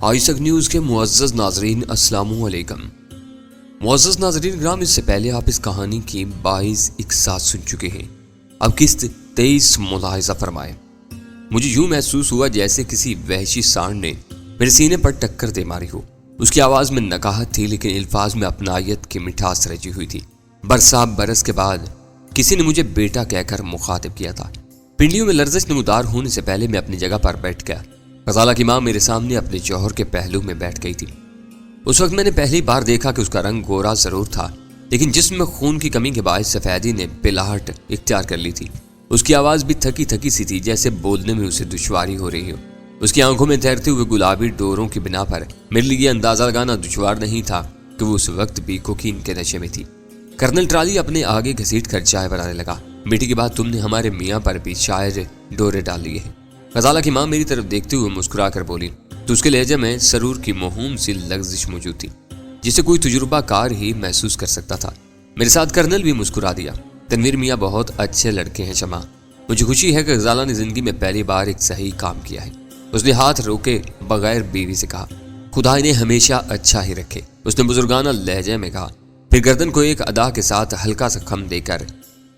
آئیسک news کے معزز ناظرین السلام علیکم۔ معزز ناظرین گرام، اس سے پہلے آپ اس کہانی کی 22 اقساط سن چکے ہیں۔ اب قسط 23 ملاحظہ فرمائیں۔ مجھے یوں محسوس ہوا جیسے کسی وحشی سانڈ نے میرے سینے پر ٹکر دے ماری ہو۔ اس کی آواز میں نکاہت تھی لیکن الفاظ میں اپنائیت کی مٹھاس رچی ہوئی تھی۔ برسا برس کے بعد کسی نے مجھے بیٹا کہہ کر مخاطب کیا تھا۔ پنڈلیوں میں لرزش نمودار ہونے سے پہلے میں اپنی جگہ پر بیٹھ گیا۔ غزالہ کی ماں میرے سامنے اپنے جوہر کے پہلو میں بیٹھ گئی تھی۔ اس وقت میں نے پہلی بار دیکھا کہ اس کا رنگ گورا ضرور تھا لیکن جسم میں خون کی کمی کے باعث سفیدی نے پلاہٹ اختیار کر لی تھی۔ اس کی آواز بھی تھکی تھکی سی تھی، جیسے بولنے میں اسے دشواری ہو رہی ہو۔ اس کی آنکھوں میں تیرتے ہوئے گلابی ڈوروں کی بنا پر میرے لیے یہ اندازہ لگانا دشوار نہیں تھا کہ وہ اس وقت بھی کوکین کے نشے میں تھی۔ کرنل ٹرالی اپنے آگے گھسیٹ کر چائے بنانے لگا۔ بیٹی کے بعد تم نے ہمارے میاں پر بھی شاید ڈورے ڈال لیے ہیں۔ غزالہ کی ماں میری طرف دیکھتے ہوئے مسکرا کر بولی تو اس کے لہجے میں سرور کی موہوم سی لغزش موجود تھی جسے کوئی تجربہ کار ہی محسوس کر سکتا تھا۔ میرے ساتھ کرنل بھی مسکرا دیا۔ تنویر میاں بہت اچھے لڑکے ہیں شمع، مجھے خوشی ہے کہ غزالہ نے زندگی میں پہلی بار ایک صحیح کام کیا ہے۔ اس نے ہاتھ روکے بغیر بیوی سے کہا خدا انہیں ہمیشہ اچھا ہی رکھے۔ اس نے بزرگانہ لہجے میں کہا، پھر گردن کو ایک ادا کے ساتھ ہلکا سا خم دے کر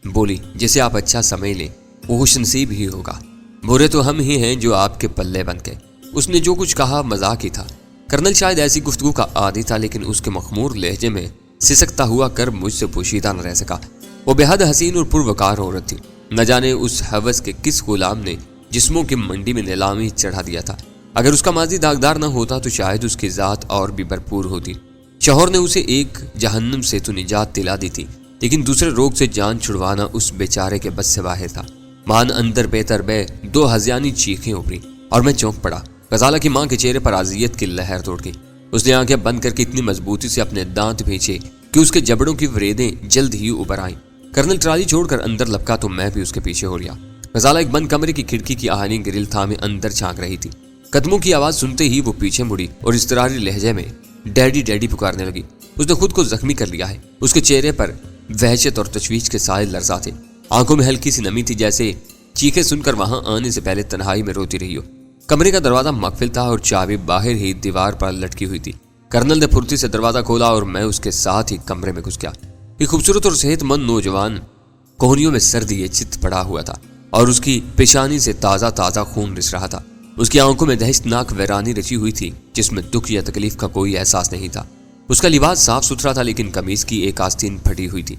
بولی جسے آپ اچھا سمجھ لیں وہ خوش نصیب ہی ہوگا، برے تو ہم ہی ہیں جو آپ کے پلے بن گئے۔ اس نے جو کچھ کہا مذاق ہی تھا۔ کرنل شاید ایسی گفتگو کا عادی تھا لیکن اس کے مخمور لہجے میں سسکتا ہوا کر مجھ سے پوشیدہ نہ رہ سکا۔ وہ بے حد حسین اور پروکار عورت تھی۔ نہ جانے اس ہوس کے کس غلام نے جسموں کی منڈی میں نیلامی چڑھا دیا تھا۔ اگر اس کا ماضی داغدار نہ ہوتا تو شاید اس کی ذات اور بھی بھرپور ہوتی۔ شوہر نے اسے ایک جہنم سے تو نجات دلا دی تھی لیکن دوسرے روگ سے جان چھڑوانا اس بیچارے کے بس سے باہر تھا۔ مان اندر بہتر بے دو ہزیانی چیخیں ابھری اور میں چونک پڑا۔ غزالہ کی ماں کے چہرے پر اذیت کی لہر توڑ گئی۔ اس نے آنکھیں بند کر کے اتنی مضبوطی سے اپنے دانت بھینچے کہ اس کے جبڑوں کی وریدیں جلد ہی ابھر آئیں۔ کرنل ٹرالی چھوڑ کر اندر لپکا تو میں بھی اس کے پیچھے ہو لیا۔ غزالہ ایک بند کمرے کی کھڑکی کی آہنی گرل تھامے اندر جھانک رہی تھی۔ قدموں کی آواز سنتے ہی وہ پیچھے مڑی اور اضطراری لہجے میں ڈیڈی ڈیڈی پکارنے لگی۔ اس نے خود کو زخمی کر لیا ہے۔ اس کے چہرے پر وحشت اور تشویش کے سائے لرزاں تھے، آنکھوں میں ہلکی سی نمی تھی، جیسے چیخیں سن کر وہاں آنے سے پہلے تنہائی میں روتی رہی ہو۔ کمرے کا دروازہ مقفل تھا اور چابی باہر ہی دیوار پر لٹکی ہوئی تھی۔ کرنل نے پھرتی سے دروازہ کھولا اور میں اس کے ساتھ ہی کمرے میں گھس گیا۔ ایک خوبصورت اور صحت مند نوجوان کوہنیوں میں سر دیے چت پڑا ہوا تھا اور اس کی پیشانی سے تازہ تازہ خون رس رہا تھا۔ اس کی آنکھوں میں دہشتناک ویرانی رچی ہوئی تھی جس میں دکھ یا تکلیف کا کوئی احساس نہیں تھا۔ اس کا لباس صاف ستھرا تھا لیکن قمیض کی ایک آستین پھٹی ہوئی تھی۔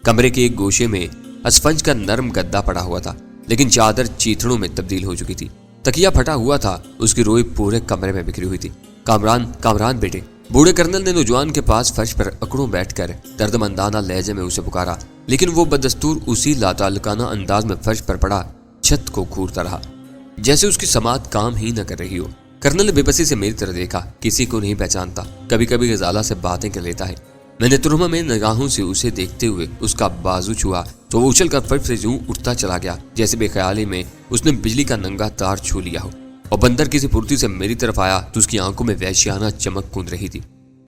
کمرے کے ایک گوشے میں اسفنج کا نرم گدا پڑا ہوا تھا لیکن چادر چیتڑوں میں تبدیل ہو چکی تھی۔ تکیہ پھٹا ہوا تھا، اس کی روئی پورے کمرے میں بکھری ہوئی تھی۔ کامران بیٹے، بوڑھے کرنل نے نوجوان کے پاس فرش پر اکڑوں بیٹھ کر دردمندانہ لہجے میں اسے پکارا لیکن وہ بدستور اسی لاتعلقانہ انداز میں فرش پر پڑا چھت کو گھورتا رہا جیسے اس کی سماعت کام ہی نہ کر رہی ہو۔ کرنل نے بے بسی سے میری طرف دیکھا، کسی کو نہیں پہچانتا، کبھی کبھی غزالہ سے باتیں کر لیتا ہے۔ میں نے ترہمہ میں نگاہوں سے اسے دیکھتے ہوئے اس کا بازو چھوا تو وہ اچھل کر فرش سے یوں اٹھتا چلا گیا جیسے بے خیالی میں اس نے بجلی کا ننگا تار چھو لیا ہو، اور بندر کسی پھرتی سے میری طرف آیا تو اس کی آنکھوں میں وحشیانہ چمک کوند رہی تھی۔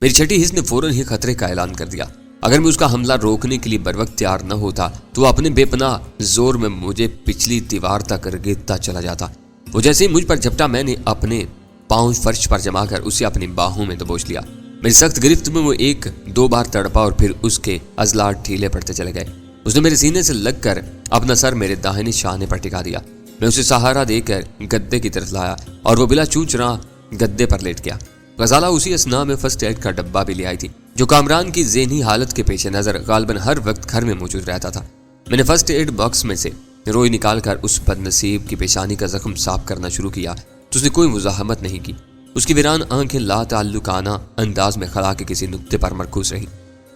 میری چھٹی حس نے فوراً ہی خطرے کا اعلان کر دیا۔ اگر میں اس کا حملہ روکنے کے لیے بروقت تیار نہ ہوتا تو وہ اپنے بے پناہ زور میں مجھے پچھلی دیوار تک رگیدتا چلا جاتا۔ وہ جیسے ہی مجھ پر جھپٹا میں نے اپنے پاؤں فرش پر جما کر اسے اپنی باہوں میں دبوچ لیا۔ میری سخت گرفت میں وہ ایک دو بار تڑپا اور پھر اس کے عضلات ڈھیلے پڑتے چلے گئے۔ اس نے میرے سینے سے لگ کر اپنا سر میرے داہنے شانے پر ٹکا دیا۔ میں اسے سہارا دے کر گدے کی طرف لایا اور وہ بلا چوں چراں گدے پر لیٹ گیا۔ غزالہ اسی اثناء میں فرسٹ ایڈ کا ڈبہ بھی لے آئی تھی جو کامران کی ذہنی حالت کے پیش نظر غالباً ہر وقت گھر میں موجود رہتا تھا۔ میں نے فرسٹ ایڈ باکس میں سے روئی نکال کر اس بد نصیب کی پیشانی کا زخم صاف کرنا شروع کیا تو اس نے کوئی مزاحمت نہیں کی۔ اس کی ویران آنکھیں لا تعلقانہ انداز میں خلا کے کسی نقطے پر مرکوز رہی۔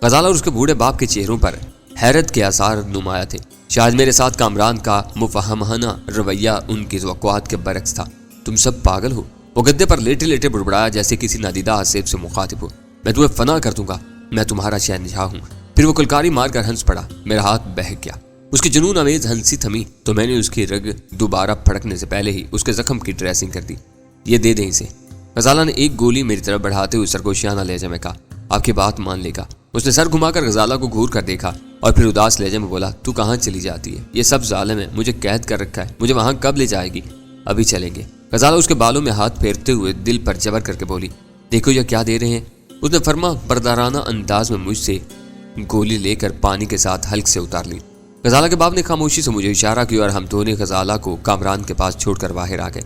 غزالہ اور اس کے بوڑھے باپ کے چہروں پر حیرت کے آثار نمایاں تھے۔ شاید میرے ساتھ کامران کا مفہمانہ رویہ ان کی توقعات کے برعکس تھا۔ تم سب پاگل ہو؟ وہ گدے پر لیٹے لیٹے بڑبڑایا جیسے کسی نادیدہ آصف سے مخاطب ہو۔ میں تمہیں فنا کر دوں گا، میں تمہارا شہنشاہ ہوں۔ پھر وہ کلکاری مار کر ہنس پڑا۔ میرا ہاتھ بہک گیا۔ اس کی جنون آمیز ہنسی تھمی تو میں نے اس کی رگ دوبارہ پھڑکنے سے پہلے ہی اس کے زخم کی ڈریسنگ کر دی۔ یہ دے دیں اسے۔ غزالہ نے ایک گولی میری طرف بڑھاتے ہوئے سرگوشیانہ لہجے میں کہا، آپ کی بات مان لے گا۔ اس نے سر گھما کر غزالہ کو گھور کر دیکھا اور پھر اداس لہجے میں بولا، تو کہاں چلی جاتی ہے؟ یہ سب ظالم ہے، مجھے قید کر رکھا ہے، مجھے وہاں کب لے جائے گی؟ ابھی چلیں گے۔ غزالہ اس کے بالوں میں ہاتھ پھیرتے ہوئے دل پر جبر کر کے بولی، دیکھو یہ کیا دے رہے ہیں۔ اس نے فرما بردارانہ انداز میں مجھ سے گولی لے کر پانی کے ساتھ حلق سے اتار لی۔ غزالہ کے باپ نے خاموشی سے مجھے اشارہ کیا اور ہم دونوں غزالہ کو کامران کے پاس چھوڑ کر باہر آ گئے۔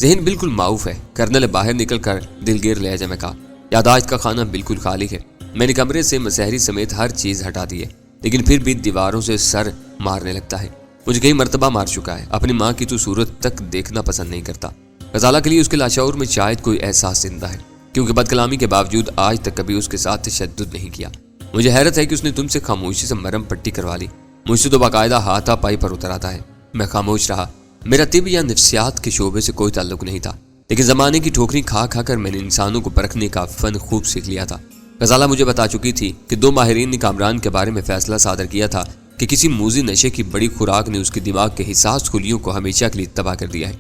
ذہن بالکل معاف ہے، کرنل نے باہر نکل کر دلگیر لہجے میں کہا۔ یادداشت کا خانہ بالکل خالی ہے۔ میں نے کمرے سے مسحری سمیت ہر چیز ہٹا دی ہے، لیکن پھر بھی دیواروں سے سر مارنے لگتا ہے۔ مجھے کئی مرتبہ مار چکا ہے، اپنی ماں کی تو صورت تک دیکھنا پسند نہیں کرتا۔ غزالہ کے لیے اس کے لاشعور میں شاید کوئی احساس زندہ ہے، کیونکہ بد کلامی کے باوجود آج تک کبھی اس کے ساتھ تشدد نہیں کیا۔ مجھے حیرت ہے کہ اس نے تم سے خاموشی سے مرہم پٹی کروا لی، مجھ سے تو باقاعدہ ہاتھا پائی پر اتر آتا ہے۔ میں خاموش رہا۔ میرا طب یا نفسیات کے شعبے سے کوئی تعلق نہیں تھا، لیکن زمانے کی ٹھوکری کھا کھا کر میں نے انسانوں کو پرکھنے کا فن خوب سیکھ لیا تھا۔ غزالہ مجھے بتا چکی تھی کہ 2 ماہرین نے کامران کے بارے میں فیصلہ صادر کیا تھا کہ کسی موذی نشے کی بڑی خوراک نے اس کے دماغ کے حساس خلیوں کو ہمیشہ کے لیے تباہ کر دیا ہے،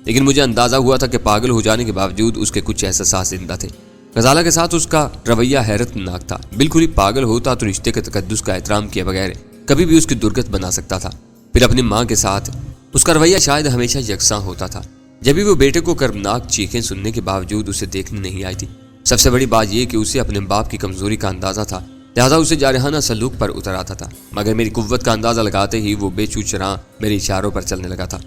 لیکن مجھے اندازہ ہوا تھا کہ پاگل ہو جانے کے باوجود اس کے کچھ احساسات زندہ تھے۔ غزالہ کے ساتھ اس کا رویہ حیرت ناک تھا۔ بالکل ہی پاگل ہوتا تو رشتے کے تقدس کا احترام کیے بغیر کبھی بھی اس کی درگت بنا سکتا تھا۔ پھر اپنی ماں کے ساتھ اس کا رویہ شاید ہمیشہ یکساں ہوتا تھا۔ جب بھی وہ بیٹے کو کربناک چیخیں سننے کے باوجود اسے دیکھنے نہیں آئی تھی۔ سب سے بڑی بات یہ کہ اسے اپنے باپ کی کمزوری کا اندازہ تھا، لہذا اسے جارحانہ سلوک پر اتر آتا تھا، مگر میری قوت کا اندازہ لگاتے ہی وہ بے چوچراں میرے اشاروں پر چلنے لگا تھا۔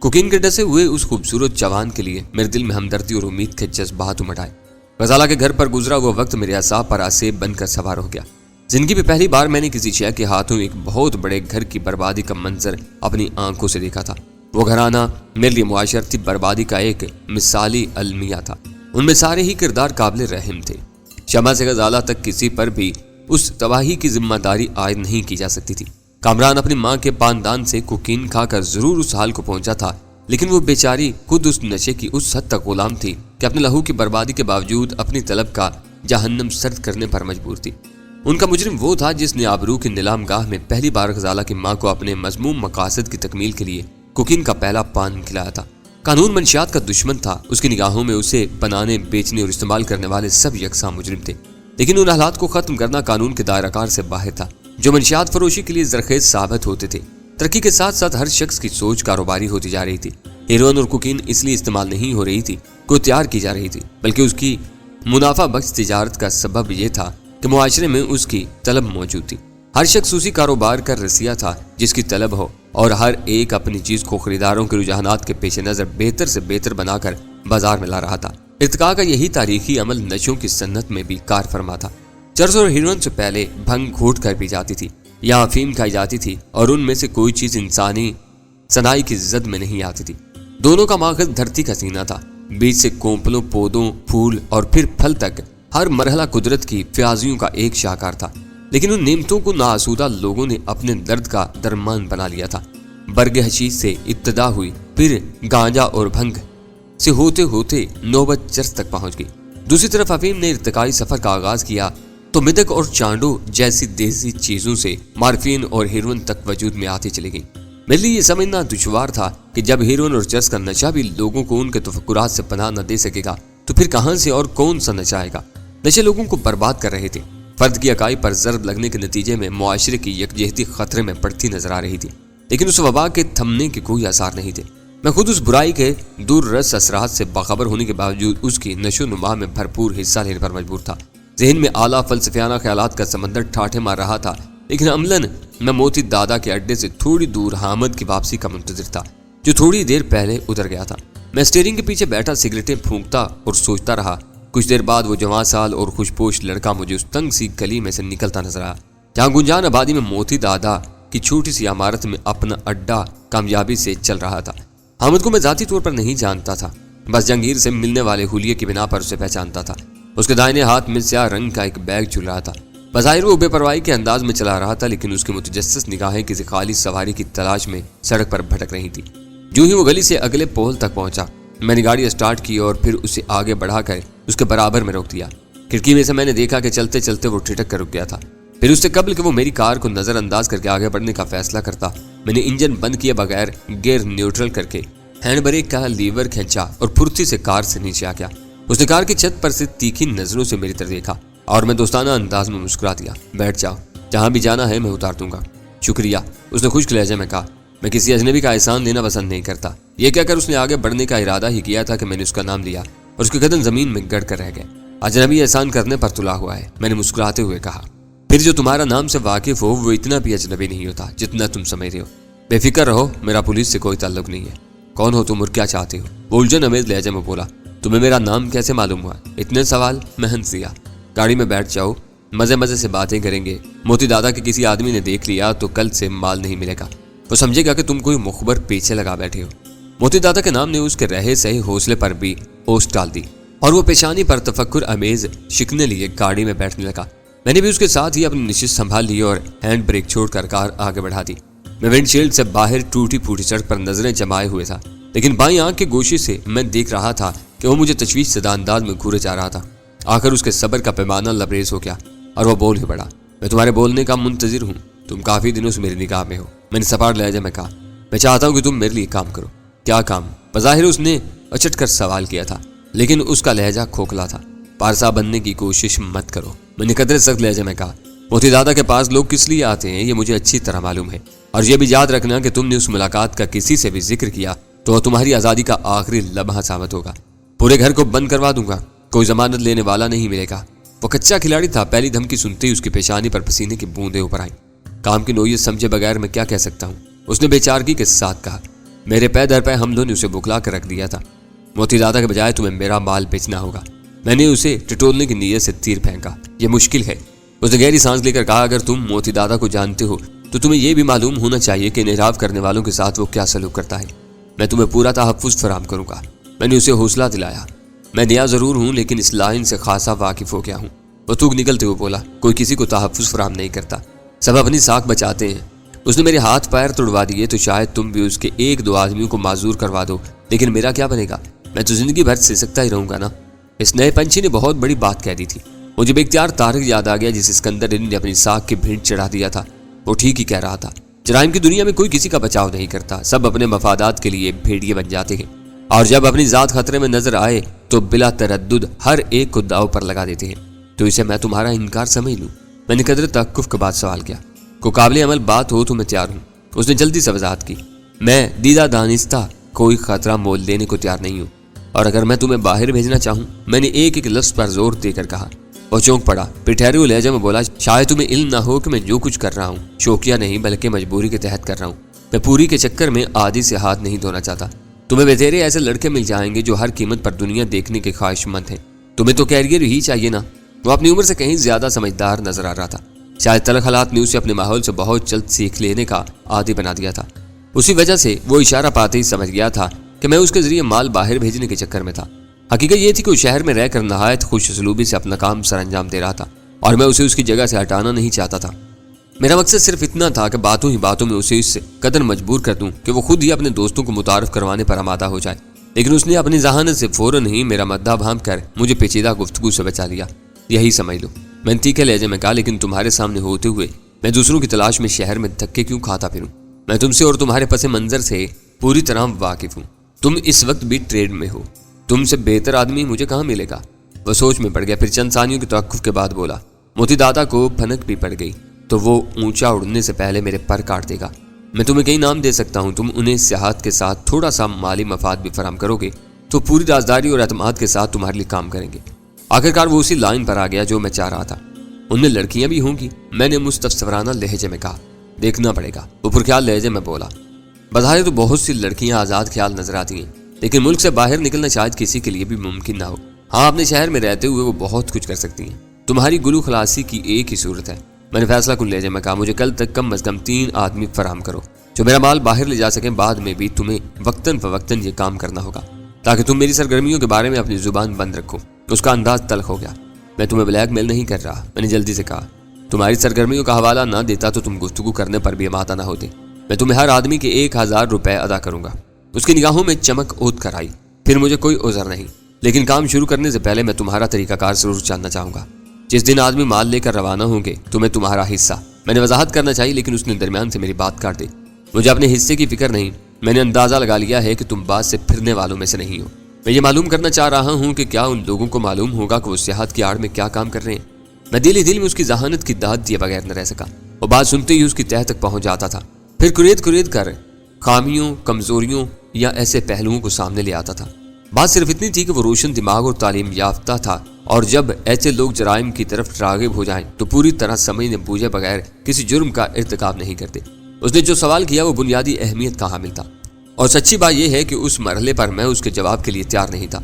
کوکین کے ڈسے ہوئے اس خوبصورت جوان کے لیے میرے دل میں ہمدردی اور امید کے جذبات امڑ آئے۔ غزالہ کے گھر پر گزرا وہ وقت میرے اعصاب پر آسیب بن کر سوار ہو گیا۔ زندگی میں پہلی بار میں نے کسی شے کے ہاتھوں ایک بہت بڑے گھر کی بربادی کا منظر اپنی آنکھوں سے دیکھا تھا۔ وہ گھرانہ میرے لیے معاشرتی بربادی کا ایک مثالی المیہ تھا۔ ان میں سارے ہی کردار قابل رحم تھے۔ شمع سے غزالہ تک کسی پر بھی اس تباہی کی ذمہ داری عائد نہیں کی جا سکتی تھی۔ کامران اپنی ماں کے پاندان سے کوکین کھا کر ضرور اس حال کو پہنچا تھا، لیکن وہ بیچاری خود اس نشے کی اس حد تک غلام تھی کہ اپنے لہو کی بربادی کے باوجود اپنی طلب کا جہنم سرد کرنے پر مجبور تھی۔ ان کا مجرم وہ تھا جس نے آبرو کی نیلام گاہ میں پہلی بار غزالہ کی ماں کو اپنے مذموم مقاصد کی تکمیل کے لیے کوکین کا پہلا پان کھلایا تھا۔ قانون منشیات کا دشمن تھا۔ اس کی نگاہوں میں اسے بنانے، بیچنے اور استعمال کرنے والے سب یکساں مجرم تھے، لیکن ان حالات کو ختم کرنا قانون کے دائرہ کار سے باہر تھا جو منشیات فروشی کے لیے زرخیز ثابت ہوتے تھے۔ ترقی کے ساتھ ساتھ ہر شخص کی سوچ کاروباری ہوتی جا رہی تھی۔ ہیروئن اور کوکین اس لیے استعمال نہیں ہو رہی تھی کہ تیار کی جا رہی تھی، بلکہ اس کی منافع بخش تجارت کا سبب یہ تھا کہ معاشرے میں اس کی طلب موجود تھی۔ ہر شخص اسی کاروبار کا رسیہ تھا جس کی طلب ہو، اور ہر ایک اپنی چیز کو خریداروں کے رجحانات کے پیش نظر بہتر سے بہتر بنا کر بازار میں لا رہا تھا۔ ارتقاء کا یہی تاریخی عمل نشوں کی صنعت میں بھی کار فرما تھا۔ چرس اور ہیروئن سے پہلے بھنگ گھونٹ کر پی جاتی تھی یا افیم کھائی جاتی تھی، اور ان میں سے کوئی چیز انسانی صنائی کی زد میں نہیں آتی تھی۔ دونوں کا ماخذ دھرتی کا سینہ تھا۔ بیج سے کونپلوں، پودوں، پھول اور پھر پھل تک ہر مرحلہ قدرت کی فیاضیوں کا ایک شاہکار تھا، لیکن ان نعمتوں کو ناآسودہ لوگوں نے اپنے درد کا درمان بنا لیا تھا۔ برگ حشیش سے ابتدا ہوئی، پھر گانجا اور بھنگ سے ہوتے ہوتے نوبت چرس تک پہنچ گئی۔ دوسری طرف افیم نے ارتقائی سفر کا آغاز کیا تو مدک اور چانڈو جیسی دیسی چیزوں سے مارفین اور ہیروئن تک وجود میں آتی چلی گئی۔ میرے لیے یہ سمجھنا دشوار تھا کہ جب ہیروئن اور چرس کا نشہ بھی لوگوں کو ان کے تفکرات سے پناہ نہ دے سکے گا تو پھر کہاں سے اور کون سا نشہ آئے گا۔ نشے لوگوں کو برباد کر رہے تھے۔ فرد کی اکائی پر ضرب لگنے کے نتیجے میں معاشرے کی یکجہتی خطرے میں پڑتی نظر آ رہی تھی، لیکن اس وبا کے تھمنے کے کوئی آثار نہیں تھے۔ میں خود اس برائی کے دور رس اثرات سے باخبر ہونے کے باوجود اس کی نشو نما میں بھرپور حصہ لینے پر مجبور تھا۔ ذہن میں اعلیٰ فلسفیانہ خیالات کا سمندر ٹھاٹھے مار رہا تھا، لیکن عملاً میں موتی دادا کے اڈے سے تھوڑی دور حامد کی واپسی کا منتظر تھا، جو تھوڑی دیر پہلے اتر گیا تھا۔ میں اسٹیئرنگ کے پیچھے بیٹھا سگریٹیں پھونکتا اور سوچتا رہا۔ کچھ دیر بعد وہ جوان سال اور خوش پوش لڑکا مجھے اس تنگ سی گلی میں سے نکلتا نظر آیا جہاں گنجان آبادی میں موتی دادا کی چھوٹی سی عمارت میں اپنا اڈا کامیابی سے چل رہا تھا۔ حامد کو میں ذاتی طور پر نہیں جانتا تھا، بس جہانگیر سے ملنے والے حلیے کی بنا پر اسے پہچانتا تھا۔ اس کے دائیں ہاتھ میں سیاہ رنگ کا ایک بیگ جھول رہا تھا۔ بظاہر وہ بے پرواہی کے انداز میں چلا رہا تھا، لیکن اس کی متجسس نگاہیں کسی خالی سواری کی تلاش میں سڑک پر بھٹک رہی تھی۔ جو ہی وہ گلی سے اگلے پول تک پہنچا، میں نے گاڑی اسٹارٹ کی اور پھر اسے آگے بڑھا کر اس کے برابر میں روک دیا۔ کھڑکی میں سے میں نے دیکھا کہ چلتے چلتے وہ ٹھٹک کر رک گیا تھا۔ پھر اس سے قبل کہ وہ میری کار کو نظر انداز کر کے آگے بڑھنے کا فیصلہ کرتا، میں نے انجن بند کیے بغیر گیئر نیوٹرل کر کے ہینڈ بریک کا لیور کھینچا اور پھرتی سے کار سے نیچے آ گیا۔ اس نے کار کی چھت پر سے تیکھی نظروں سے میری طرف دیکھا اور میں دوستانہ انداز میں مسکرا دیا۔ بیٹھ جاؤ، جہاں بھی جانا ہے میں اتار دوں گا۔ شکریہ، اس نے خشک لہجے میں کہا۔ میں کسی اجنبی کا احسان دینا پسند نہیں کرتا، یہ کہہ کر اس نے آگے بڑھنے کا ارادہ ہی کیا تھا کہ میں نے اس کا نام لیا اور اس کے قدم زمین میں گڑ کر رہ گئے۔ اجنبی احسان کرنے پر تلا ہوا ہے، میں نے مسکراتے ہوئے کہا۔ پھر جو تمہارا نام سے واقف ہو وہ اتنا بھی اجنبی نہیں ہوتا جتنا تم سمجھ رہے ہو۔ بے فکر رہو، میرا پولیس سے کوئی تعلق نہیں ہے۔ کون ہو تم اور کیا چاہتے ہو؟ وہ الجھن امیز لہجے میں بولا۔ تمہیں میرا نام کیسے معلوم ہوا؟ اتنے سوال؟ میں ہنس دیا۔ گاڑی میں بیٹھ جاؤ، مزے مزے سے باتیں کریں گے۔ موتی دادا کے کسی آدمی نے دیکھ لیا تو کل سے مال نہیں ملے گا، وہ سمجھے گا کہ تم کوئی مخبر پیچھے لگا بیٹھے ہو۔ موتی دادا کے نام نے اس کے رہے سہی حوصلے پر بھی اوس ڈال دی اور وہ پیشانی پر تفکر امیز شکنے لیے گاڑی میں بیٹھنے لگا۔ میں نے بھی اس کے ساتھ ہی اپنی نشست سنبھال لی اور ہینڈ بریک چھوڑ کر کار آگے بڑھا دی۔ میں ونڈ شیلڈ سے باہر ٹوٹی پھوٹی سڑک پر نظریں جمائے ہوئے تھا، لیکن بائیں آنکھ کے گوشے سے میں دیکھ رہا تھا کہ وہ مجھے تشویش زدہ انداز میں گھورے جا رہا تھا۔ آخر اس کے صبر کا پیمانہ لبریز ہو گیا اور وہ بول ہی پڑا۔ میں تمہارے بولنے کا منتظر ہوں، تم کافی دنوں سے میری نگاہ میں ہو۔ میں نے سپاٹ لہجے میں کہا، میں چاہتا ہوں کہ تم میرے لیے کام کرو۔ کیا کام؟ بظاہر اس نے اچٹ کر سوال کیا تھا، لیکن اس کا لہجہ کھوکھلا تھا۔ پارسا بننے کی کوشش مت کرو، میں نے قدرے سخت لہجے میں کہا۔ موتی دادا کے پاس لوگ کس لیے آتے ہیں یہ مجھے اچھی طرح معلوم ہے، اور یہ بھی یاد رکھنا کہ تم نے اس ملاقات کا کسی سے بھی ذکر کیا تو وہ تمہاری آزادی کا آخری لمحہ ثابت ہوگا۔ پورے گھر کو بند کروا دوں گا، کوئی ضمانت لینے والا نہیں ملے گا۔ وہ کچا کھلاڑی تھا، پہلی دھمکی سنتے ہی اس کی پیشانی پر پسینے کی بوندیں اوپر آئیں۔ کام کی نوعیت سمجھے بغیر میں کیا کہہ سکتا ہوں، اس نے بے چارگی کے ساتھ کہا۔ میرے پے در پے حمدوں نے اسے بکلا کر رکھ دیا تھا۔ موتی دادا کے بجائے تمہیں میرا مال بیچنا ہوگا۔ میں نے اسے ٹٹولنے کی نیت سے تیر پھینکا۔ یہ مشکل ہے، اس نے گہری سانس لے کر کہا۔ اگر تم موتی دادا کو جانتے ہو تو تمہیں یہ بھی معلوم ہونا چاہیے کہ انحراف کرنے والوں کے ساتھ وہ کیا سلوک کرتا ہے۔ میں تمہیں پورا تحفظ فراہم کروں گا، میں نے اسے حوصلہ دلایا۔ میں نیا ضرور ہوں لیکن اس لائن سے خاصا واقف ہو گیا ہوں۔ وہ تھوک نکلتے ہوئے بولا، کوئی کسی کو تحفظ فراہم نہیں کرتا، سب اپنی ساکھ بچاتے ہیں۔ اس نے میرے ہاتھ پیر توڑوا دیے تو شاید تم بھی اس کے ایک دو آدمیوں کو معذور کروا دو، لیکن میرا کیا بنے گا؟ میں تو زندگی بھر سسکتا ہی رہوں گا نا۔ اس نئے پنچھی نے بہت بڑی بات کہہ دی تھی۔ مجھے بے اختیار طارق یاد آ گیا جس اسکندر نے اپنی ساکھ کی بھینٹ چڑھا دیا تھا۔ وہ ٹھیک ہی کہہ رہا تھا، جرائم کی دنیا میں کوئی کسی کا بچاؤ نہیں کرتا، سب اپنے مفادات کے لیے بھیڑیے بن جاتے ہیں، اور جب اپنی ذات خطرے میں نظر آئے تو بلا تردد ہر ایک کو داؤ پر لگا دیتے ہیں۔ تو اسے میں تمہارا انکار سمجھ لوں؟ میں نے قدر توقف کے بعد سوال کیا۔ کوئی قابل عمل بات ہو تو میں تیار ہوں، اس نے جلدی سے وضاحت کی۔ میں دیدہ دانستہ کوئی خطرہ مول لینے کو تیار نہیں ہوں، اور اگر میں تمہیں باہر بھیجنا چاہوں، میں نے ایک ایک لفظ پر زور دے کر کہا۔ وہ چونک پڑا، پھر ٹھہرے ہوئے لہجے میں بولا، شاید تمہیں علم نہ ہو کہ میں جو کچھ کر رہا ہوں شوقیہ نہیں بلکہ مجبوری کے تحت کر رہا ہوں۔ میں پوری کے چکر میں آدھی سے ہاتھ نہیں دھونا چاہتا۔ تمہیں بتیرے ایسے لڑکے مل جائیں گے جو ہر قیمت پر دنیا دیکھنے کے خواہش مند ہیں۔ تمہیں تو کیریئر ہی چاہیے نا۔ وہ اپنی عمر سے کہیں زیادہ سمجھدار نظر آ رہا تھا، شاید تلخ حالات نے اسے اپنے ماحول سے بہت جلد سیکھ لینے کا عادی بنا دیا تھا۔ اسی وجہ سے وہ اشارہ پاتے ہی سمجھ گیا تھا کہ میں اس کے ذریعے مال باہر بھیجنے کے چکر میں تھا۔ حقیقت یہ تھی کہ وہ شہر میں رہ کر نہایت خوش اسلوبی سے اپنا کام سر انجام دے رہا تھا، اور میں اسے اس کی جگہ سے ہٹانا نہیں چاہتا تھا۔ میرا مقصد صرف اتنا تھا کہ باتوں ہی باتوں میں اسے اس قدر مجبور کر دوں کہ وہ خود ہی اپنے دوستوں کو متعارف کروانے پر آمادہ ہو جائے، لیکن اس نے اپنی ذہانت سے فوراً ہی میرا مداح بھانپ کر مجھے پیچیدہ گفتگو سے بچا لیا۔ یہی سمجھ لو، میں تیکھے لہجے میں کہا، لیکن تمہارے سامنے ہوتے ہوئے میں دوسروں کی تلاش میں شہر میں دھکے کیوں کھاتا پھروں؟ میں تم سے اور تمہارے پس منظر سے پوری طرح واقف ہوں۔ تم اس وقت بھی ٹریڈ میں ہو، تم سے بہتر آدمی مجھے کہاں ملے گا؟ وہ سوچ میں پڑ گیا، پھر چند ثانیوں کے توقف کے بعد بولا۔ موتی دادا کو پھنک بھی پڑ گئی تو وہ اونچا اڑنے سے پہلے میرے پر کاٹ دے گا۔ میں تمہیں کئی نام دے سکتا ہوں، تم انہیں سیاحت کے ساتھ تھوڑا سا مالی مفاد بھی فراہم کرو گے تو پوری رازداری اور اعتماد کے ساتھ تمہارے لیے کام کریں گے۔ آخرکار وہ اسی لائن پر آ گیا جو میں چاہ رہا تھا۔ ان میں لڑکیاں بھی ہوں گی، میں نے مستفسرانہ لہجے میں کہا۔ دیکھنا پڑے گا، اوپر خیال لہجے میں بولا۔ بظاہر تو بہت سی لڑکیاں آزاد خیال نظر آتی ہیں، لیکن ملک سے باہر نکلنا شاید کسی کے لیے بھی ممکن نہ ہو۔ ہاں، اپنے شہر میں رہتے ہوئے وہ بہت کچھ کر سکتی ہیں۔ تمہاری گلو خلاصی کی ایک ہی صورت ہے، میں نے فیصلہ کن لہجے میں کہا۔ مجھے کل تک کم از کم 3 آدمی فراہم کرو جو میرا مال باہر لے جا سکیں۔ بعد میں بھی تمہیں وقتاً فوقتاً یہ کام کرنا ہوگا تاکہ تم میری سرگرمیوں کے بارے میں اپنی زبان بند رکھو۔ اس کا انداز تلخ ہو گیا۔ میں تمہیں بلیک میل نہیں کر رہا، میں نے جلدی سے کہا۔ تمہاری سرگرمیوں کا حوالہ نہ دیتا تو تم گفتگو کرنے پر بھی آمادہ نہ ہوتے۔ میں تمہیں ہر آدمی کے 1000 روپے ادا کروں گا۔ اس کی نگاہوں میں چمک اوت کر آئی۔ پھر مجھے کوئی عذر نہیں، لیکن کام شروع کرنے سے پہلے میں تمہارا طریقہ کار ضرور جاننا چاہوں گا۔ جس دن آدمی مال لے کر روانہ ہوں گے تمہیں تمہارا حصہ۔ میں نے وضاحت کرنا چاہیے، لیکن اس نے درمیان سے میری بات کاٹ دی۔ مجھے اپنے حصے کی فکر نہیں، میں نے اندازہ لگا لیا ہے کہ تم بات سے پھرنے والوں میں سے نہیں ہو۔ میں یہ معلوم کرنا چاہ رہا ہوں کہ کیا ان لوگوں کو معلوم ہوگا کہ وہ سیاحت کی آڑ میں کیا کام کر رہے ہیں؟ میں دل ہی دل میں اس کی ذہانت کی داد دیے بغیر نہ رہ سکا۔ وہ بات سنتے ہی اس کی تہہ تک پہنچ جاتا تھا، پھر کرید کرید کر خامیوں، کمزوریوں یا ایسے پہلوؤں کو سامنے لے آتا تھا۔ بات صرف اتنی تھی کہ وہ روشن دماغ اور تعلیم یافتہ تھا، اور جب ایسے لوگ جرائم کی طرف راغب ہو جائیں تو پوری طرح سمجھنے بوجھے بغیر کسی جرم کا ارتکاب نہیں کرتے۔ اس نے جو سوال کیا وہ بنیادی اہمیت کا حامل تھا، اور سچی بات یہ ہے کہ اس مرحلے پر میں اس کے جواب کے لیے تیار نہیں تھا۔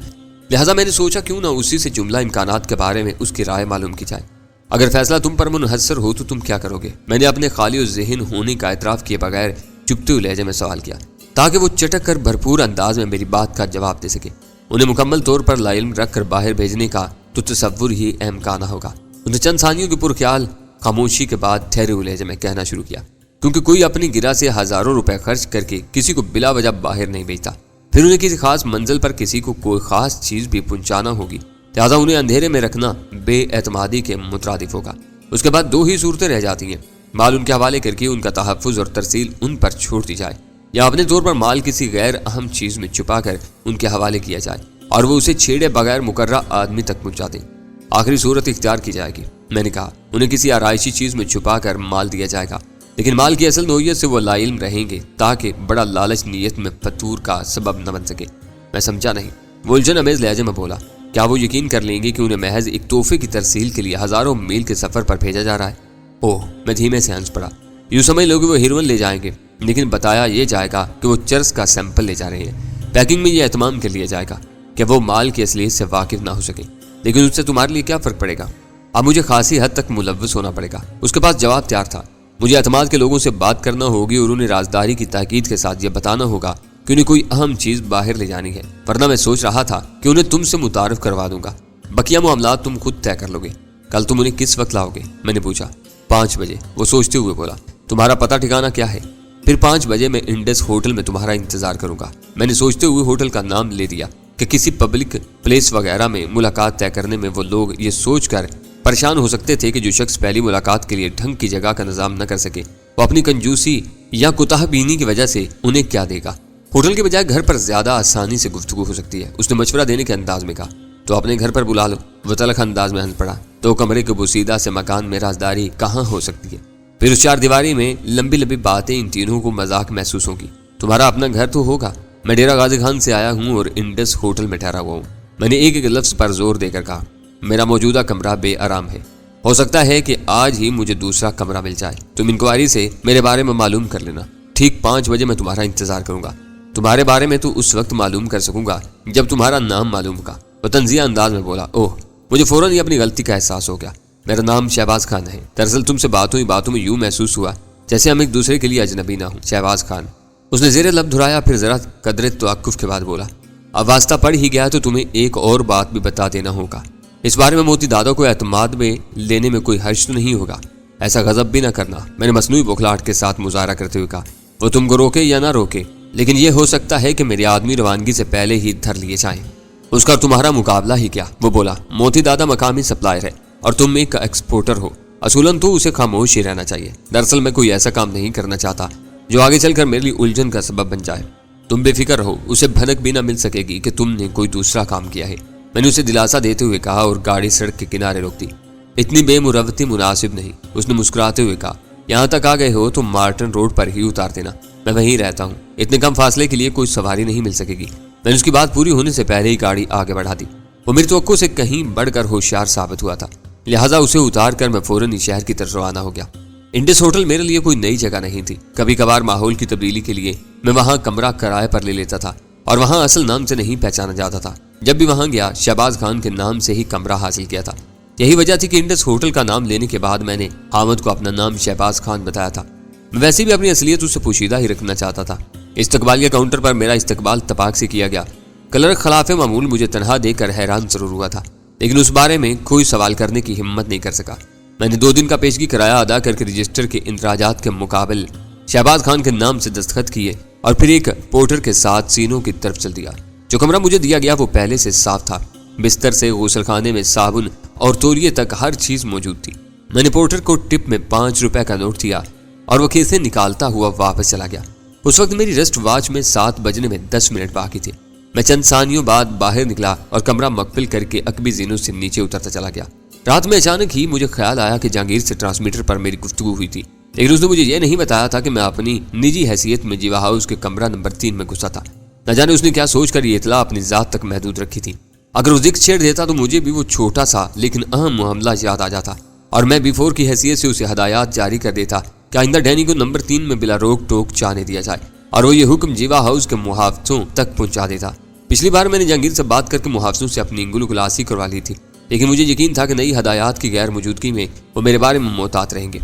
لہٰذا میں نے سوچا کیوں نہ اسی سے جملہ امکانات کے بارے میں اس کی رائے معلوم کی جائے۔ اگر فیصلہ تم پر منحصر ہو تو تم کیا کرو گے؟ میں نے اپنے خالی ذہن ہونے کا اعتراف کیے بغیر چپتے ہوئے لہجے میں سوال کیا، تاکہ وہ چٹک کر بھرپور انداز میں میری بات کا جواب دے سکے۔ انہیں مکمل طور پر لاعلم رکھ کر باہر بھیجنے کا تو تصور ہی اہم کا نہ ہوگا۔ انہیں چند ثانیوں کی پرخیال خاموشی کے بعد ٹھہرے ہوئے لہجے میں کہنا شروع کیا، کیونکہ کوئی اپنی گرہ سے ہزاروں روپے خرچ کر کے کسی کو بلا وجہ باہر نہیں بھیجتا، پھر انہیں کسی خاص منزل پر کسی کو کوئی خاص چیز بھی پہنچانا ہوگی، لہٰذا انہیں اندھیرے میں رکھنا بے اعتمادی کے مترادف ہوگا۔ اس کے بعد دو ہی صورتیں رہ جاتی ہیں، مال ان کے حوالے کر کے ان کا تحفظ اور ترسیل ان پر چھوڑ دی جائے، یا اپنے طور پر مال کسی غیر اہم چیز میں چھپا کر ان کے حوالے کیا جائے اور وہ اسے چھیڑے بغیر مقررہ آدمی تک پہنچا دیں۔ آخری صورت اختیار کی جائے گی۔ میں نے کہا انہیں کسی آرائشی چیز میں چھپا کر مال دیا جائے گا، لیکن مال کی اصل نوعیت سے وہ لاعلم رہیں گے تاکہ بڑا لالچ نیت میں فطور کا سبب نہ بن سکے۔ میں سمجھا نہیں۔ وہ الجھن امیز لہجے میں بولا، کیا وہ یقین کر لیں گے کہ انہیں محض ایک تحفے کی ترسیل کے لیے ہزاروں میل کے سفر پر بھیجا جا رہا ہے؟ اوہ، میں دھیمے سے ہنس پڑا۔ یوں سمجھ لو کہ وہ ہیروئن لے جائیں گے، لیکن بتایا یہ جائے گا کہ وہ چرس کا سیمپل لے جا رہے ہیں۔ پیکنگ میں یہ اہتمام کر لیا جائے گا کہ وہ مال کی اصلیت سے واقف نہ ہو سکے، لیکن اس سے تمہارے لیے کیا فرق پڑے گا؟ اب مجھے خاصی حد تک ملوث ہونا پڑے گا۔ اس کے پاس جواب تیار تھا۔ مجھے اعتماد کے لوگوں سے بات کرنا ہوگی اور انہیں رازداری کی تاکید کے ساتھ یہ بتانا ہوگا کہ انہیں کوئی اہم چیز باہر لے جانی ہے، ورنہ میں سوچ رہا تھا کہ انہیں تم سے متعارف کروا دوں گا، بقیہ معاملات تم خود طے کر لو گے۔ کل تم انہیں کس وقت لاؤ گے؟ میں نے پوچھا۔ 5 بجے، وہ سوچتے ہوئے بولا۔ تمہارا پتہ ٹھکانہ کیا ہے؟ پھر 5 بجے میں انڈس ہوٹل میں تمہارا انتظار کروں گا۔ میں نے سوچتے ہوئے ہوٹل کا نام لے دیا کہ کسی پبلک پلیس وغیرہ میں ملاقات طے کرنے میں وہ لوگ یہ سوچ کر پریشان ہو سکتے تھے کہ جو شخص پہلی ملاقات کے لیے ڈھنگ کی جگہ کا نظام نہ کر سکے وہ اپنی کنجوسی یا کوتاہ بینی کی وجہ سے انہیں کیا دے گا۔ ہوٹل کے بجائے گھر پر زیادہ آسانی سے گفتگو ہو سکتی ہے، اس نے مشورہ دینے کے انداز میں کہا۔ تو اپنے گھر پر بلا لو۔ وہ تلخ انداز میں ہنس پڑا۔ تو کمرے کے بوسیدہ سے مکان میں رازداری کہاں ہو سکتی ہے؟ پھر اس 4 دیواری میں لمبی لمبی باتیں ان تینوں کو مذاق محسوس ہوگی۔ تمہارا اپنا گھر تو ہوگا؟ میں ڈیرہ غازی خان سے آیا ہوں اور انڈس ہوٹل میں ٹھہرا ہوا ہوں۔ میں نے ایک ایک لفظ پر زور دے کر کہا۔ میرا موجودہ کمرہ بے آرام ہے، ہو سکتا ہے کہ آج ہی مجھے دوسرا کمرہ مل جائے۔ تم انکوائری سے میرے بارے میں معلوم کر لینا۔ ٹھیک 5 بجے میں تمہارا انتظار کروں گا۔ تمہارے بارے میں تو اس وقت معلوم کر سکوں گا جب تمہارا نام معلوم ہوگا۔ وہ طنزیہ انداز میں بولا۔ اوہ، مجھے فوراً ہی اپنی غلطی کا احساس ہو گیا۔ میرا نام شہباز خان ہے۔ دراصل تم سے باتوں میں یوں محسوس ہوا جیسے ہم ایک دوسرے کے لیے اجنبی نہ ہوں۔ شہباز خان۔ اس نے زیر لب دھرایا، پھر ذرا قدر توقف کے بعد بولا، اب واسطہ پڑ ہی گیا تو تمہیں ایک اور بات بھی بتا دینا ہوگا۔ اس بارے میں موتی دادا کو اعتماد میں لینے میں کوئی حرج تو نہیں ہوگا۔ ایسا غضب بھی نہ کرنا، میں نے مصنوعی بوکھلاہٹ کے ساتھ مظاہرہ کرتے ہوئے کہا۔ وہ تم کو روکے یا نہ روکے، لیکن یہ ہو سکتا ہے کہ میرے آدمی روانگی سے پہلے ہی دھر لیے جائیں۔ اس کا تمہارا مقابلہ ہی کیا؟ وہ بولا۔ موتی دادا مقامی سپلائر ہے اور تم ایک ایکسپورٹر ہو۔ اصولاً تو اسے خاموش ہی رہنا چاہیے۔ دراصل میں کوئی ایسا کام نہیں کرنا چاہتا جو آگے چل کر میرے لیے الجھن کا سبب بن جائے۔ تم بے فکر رہو، اسے بھنک بھی نہ مل سکے گی کہ تم نے کوئی دوسرا کام کیا ہے۔ میں نے اسے دلاسا دیتے ہوئے کہا اور گاڑی سڑک کے کنارے روک دی۔ اتنی بے مروتی مناسب نہیں، اس نے مسکراتے ہوئے کہا۔ یہاں تک آ گئے ہو تو مارٹن روڈ پر ہی اتار دینا، میں وہیں رہتا ہوں۔ اتنے کم فاصلے کے لیے کوئی سواری نہیں مل سکے گی۔ میں نے اس کی بات پوری ہونے سے پہلے ہی گاڑی آگے بڑھا دی۔ وہ میری توقع سے کہیں بڑھ کر ہوشیار ثابت ہوا تھا، لہٰذا اسے اتار کر میں فوراً شہر کی طرف روانہ ہو گیا۔ انڈس ہوٹل میرے لیے کوئی نئی جگہ نہیں تھی۔ کبھی کبھار ماحول کی تبدیلی کے لیے میں وہاں کمرہ کرائے پر لے لیتا تھا اور وہاں اصل نام سے نہیں پہچانا جاتا تھا۔ جب بھی وہاں گیا شہباز خان کے نام سے ہی کمرہ حاصل کیا تھا۔ یہی وجہ تھی کہ انڈس ہوٹل کا نام لینے کے بعد میں نے حامد کو اپنا نام شہباز خان بتایا تھا۔ میں ویسے بھی اپنی اصلیت اس سے پوشیدہ ہی رکھنا چاہتا تھا۔ استقبالیہ کاؤنٹر پر میرا استقبال تپاک سے کیا گیا۔ کلرک خلاف معمول مجھے تنہا دے کر حیران ضرور ہوا تھا، لیکن اس بارے میں کوئی سوال کرنے کی ہمت نہیں کر سکا۔ میں نے 2 دن کا پیشگی کرایہ ادا کر کے رجسٹر کے اندراجات کے مقابل شہباز خان کے نام سے دستخط کیے اور پھر ایک پورٹر کے ساتھ سینوں کی طرف چل دیا۔ جو کمرہ مجھے دیا گیا وہ پہلے سے صاف تھا۔ بستر سے غسل خانے میں صابن اور تولیے تک ہر چیز موجود تھی۔ میں نے پورٹر کو ٹپ میں 5 روپے کا نوٹ دیا اور وہ کیسے نکالتا ہوا واپس چلا گیا۔ اس وقت میری رسٹ واچ میں 7 بجنے میں 10 منٹ باقی تھے۔ میں چند ثانیوں بعد باہر نکلا اور کمرہ مقفل کر کے عقبی زینوں سے نیچے اترتا چلا گیا۔ رات میں اچانک ہی مجھے خیال آیا کہ جہانگیر سے ٹرانسمیٹر پر میری گفتگو ہوئی تھی، لیکن اس نے مجھے یہ نہیں بتایا تھا کہ میں اپنی نجی حیثیت میں جیوا ہاؤس کے کمرہ نمبر 3 میں گھسا تھا۔ نہ جانے اس نے کیا سوچ کر یہ اطلاع اپنی ذات تک محدود رکھی تھی۔ اگر وہ ذکر چھیڑ دیتا تو مجھے بھی وہ چھوٹا سا لیکن اہم معاملہ یاد آ جاتا اور میں بیفور کی حیثیت سے اسے ہدایات جاری کر دیتا کہ آئندہ ڈینی کو نمبر 3 میں بلا روک ٹوک جانے دیا جائے اور وہ یہ حکم جیوا ہاؤس کے محافظوں تک پہنچا دیتا۔ پچھلی بار میں نے جہانگیر سے بات کر کے محافظوں سے اپنی انگلو گلاسی کروا لی تھی، لیکن مجھے یقین تھا کہ نئی ہدایات کی غیر موجودگی میں وہ میرے بارے میں محتاط رہیں گے